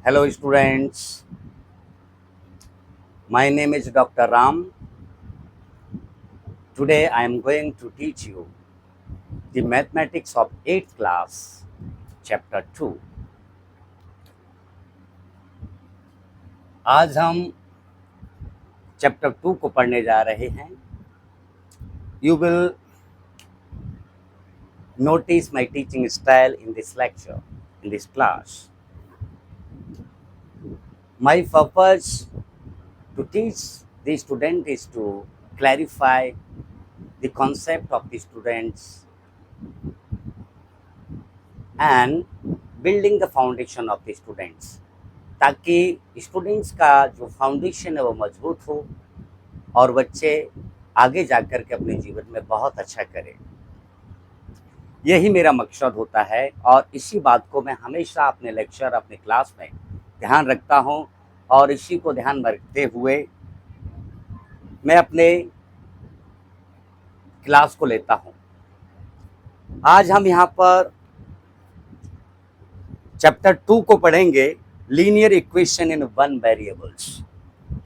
Hello students, my name is Dr. Ram. Today I am going to teach you the mathematics of 8th class, chapter 2. आज हम chapter 2 को पढ़ने जा रहे हैं. You will notice my teaching style in this lecture, in this class. My purpose to teach the student is to clarify the concept of the students and building the foundation of the students, ताकि students का जो foundation है वो मजबूत हो और बच्चे आगे जाकर के अपने जीवन में बहुत अच्छा करें. यही मेरा मकसद होता है और इसी बात को मैं हमेशा अपने लेक्चर, अपने क्लास में ध्यान रखता हूं और इसी को ध्यान में रखते हुए मैं अपने क्लास को लेता हूं. आज हम यहाँ पर चैप्टर 2 को पढ़ेंगे, linear equation in one variables.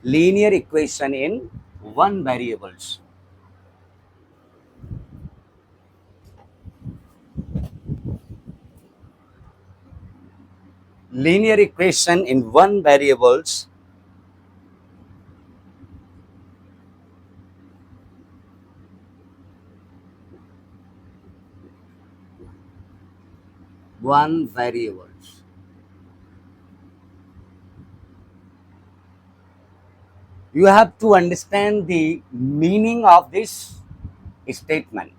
Linear equation in one variables. Linear equation in one variables one variables. You have to understand the meaning of this statement.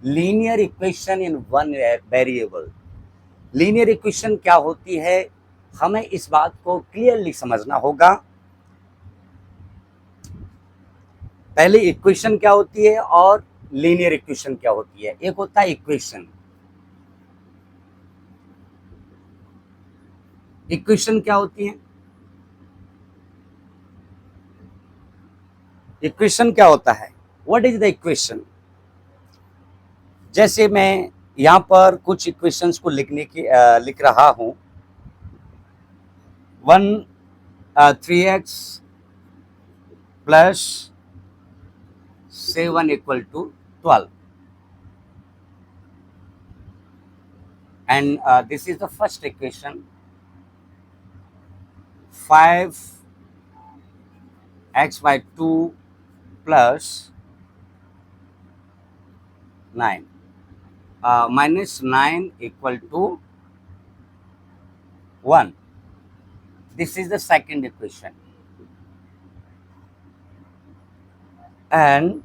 Linear equation in one variable. Linear equation क्या होती है, हमें इस बात को clearly समझना होगा. पहले इक्वेशन क्या होती है और लीनियर इक्वेशन क्या होती है. एक होता है इक्वेशन. इक्वेशन क्या होती है? इक्वेशन क्या होता है? What is the equation? जैसे मैं यहाँ पर कुछ इक्वेशंस को लिख रहा हूँ. 3x plus 7 equal to 12 and this is the first equation. 5x by 2 plus 9 minus 9 equal to 1. This is the second equation. And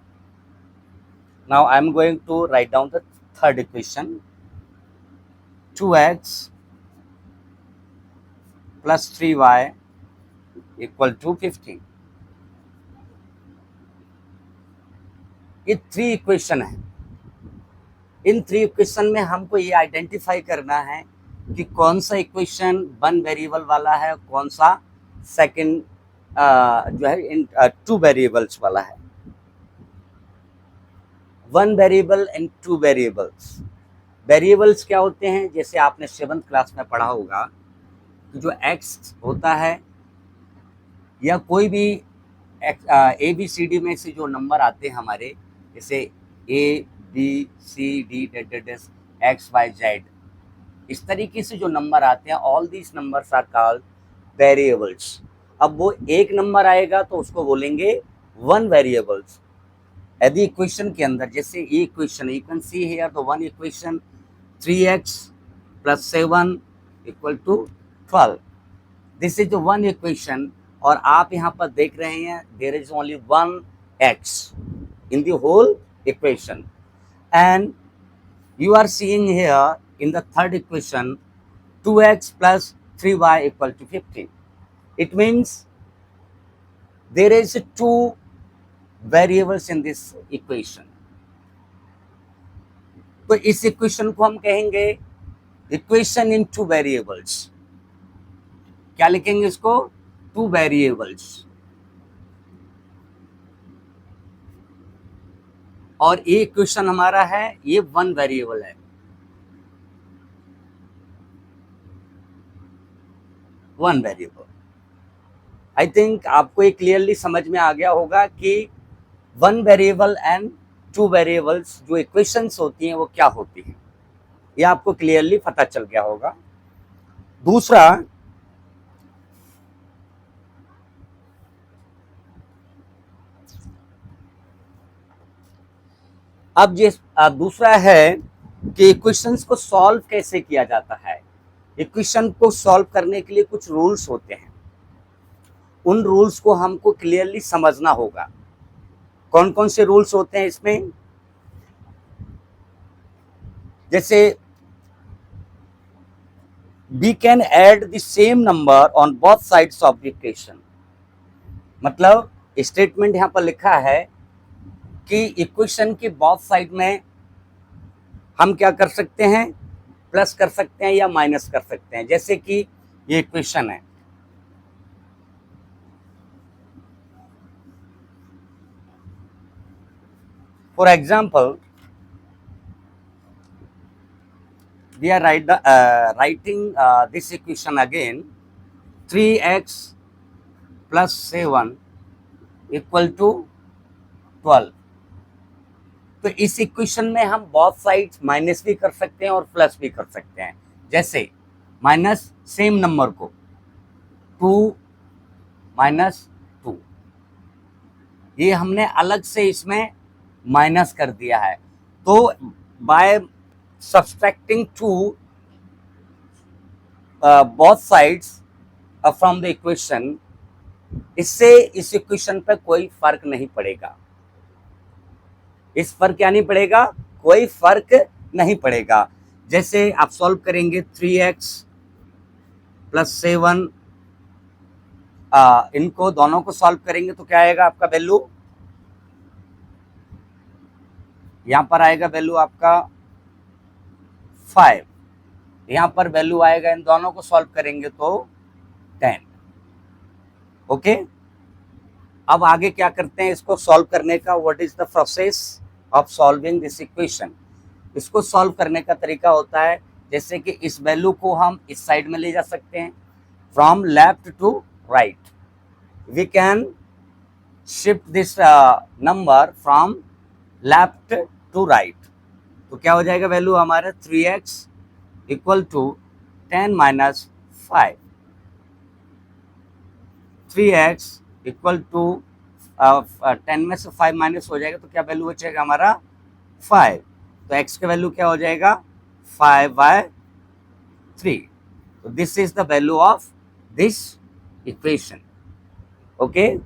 now I am going to write down the third equation. 2x plus 3y equal to 15. ये 3 equation है. इन 3 equation में हमको ये identify करना है कि कौन सा इक्वेशन वन वेरिएबल वाला है, कौन सा सेकंड जो है इन 2 वेरिएबल्स वाला है. One variable and 2 variables. Variables क्या होते हैं? जैसे आपने 7th क्लास में पढ़ा होगा कि जो x होता है या कोई भी ABCD में से जो नंबर आते हैं हमारे, जैसे ABCD XYZ, इस तरीके से जो नंबर आते हैं, all these numbers are called variables. अब वो एक नंबर आएगा तो उसको बोलेंगे वन वेरिएबल्स. यदि इक्वेशन के अंदर जैसे ये equation, you can see here the one equation 3x plus 7 equal to 12. This is the one equation. और आप यहाँ पर देख रहे हैं there is only one x in the whole equation, and you are seeing here in the third equation 2x plus 3y equal to 15. It means there is 2 variables in this equation. तो इस equation को हम कहेंगे equation in 2 variables. क्या लिखेंगे इसको? 2 variables. और ये इक्वेशन हमारा है, ये वन वेरिएबल है. One variable. आई थिंक आपको ये क्लियरली समझ में आ गया होगा कि one variable and two variables जो इक्वेशंस होती हैं वो क्या होती हैं, ये आपको क्लियरली पता चल गया होगा। दूसरा, अब ये दूसरा है कि इक्वेशंस को सॉल्व कैसे किया जाता है। इक्वेशन को सॉल्व करने के लिए कुछ रूल्स होते हैं, उन रूल्स को हमको क्लियरली समझना होगा। कौन कौन से रूल्स होते हैं इसमें? जैसे we can add the same number on both sides of the equation। मतलब स्टेटमेंट यहां पर लिखा है कि इक्वेशन की बोथ साइड में हम क्या कर सकते हैं, प्लस कर सकते हैं या माइनस कर सकते हैं। जैसे कि ये इक्वेशन है, for example we are writing this equation again, 3x plus 7 equal to 12। तो इस इक्वेशन में हम बोथ साइड्स माइनस भी कर सकते हैं और प्लस भी कर सकते हैं। जैसे माइनस सेम नंबर को 2 माइनस 2, ये हमने अलग से इसमें माइनस कर दिया है। तो by subtracting 2 both sides from the equation, इससे इस इक्वेशन पर कोई फर्क नहीं पड़ेगा। इस पर क्या नहीं पड़ेगा, कोई फर्क नहीं पड़ेगा। जैसे आप सॉल्व करेंगे 3x प्लस 7, इनको दोनों को सॉल्व करेंगे तो क्या आएगा आपका वैल्यू, यहां पर आएगा वैल्यू आपका 5, यहां पर वैल्यू आएगा, इन दोनों को सॉल्व करेंगे तो 10। ओके, अब आगे क्या करते हैं इसको सॉल्व करने का, what is the process of solving this equation. इसको सॉल्व करने का तरीका होता है, जैसे कि इस वैल्यू को हम इस साइड में ले जा सकते हैं, from left to right we can shift this number from left to right. तो क्या हो जाएगा वैल्यू हमारा 3x equal to 10 minus 5, 3x equal to 10 में से 5 माइनस हो जाएगा तो क्या वैल्यू बचेगा हमारा 5। तो x का वैल्यू क्या हो जाएगा 5/3। तो this is the value of this equation. Okay,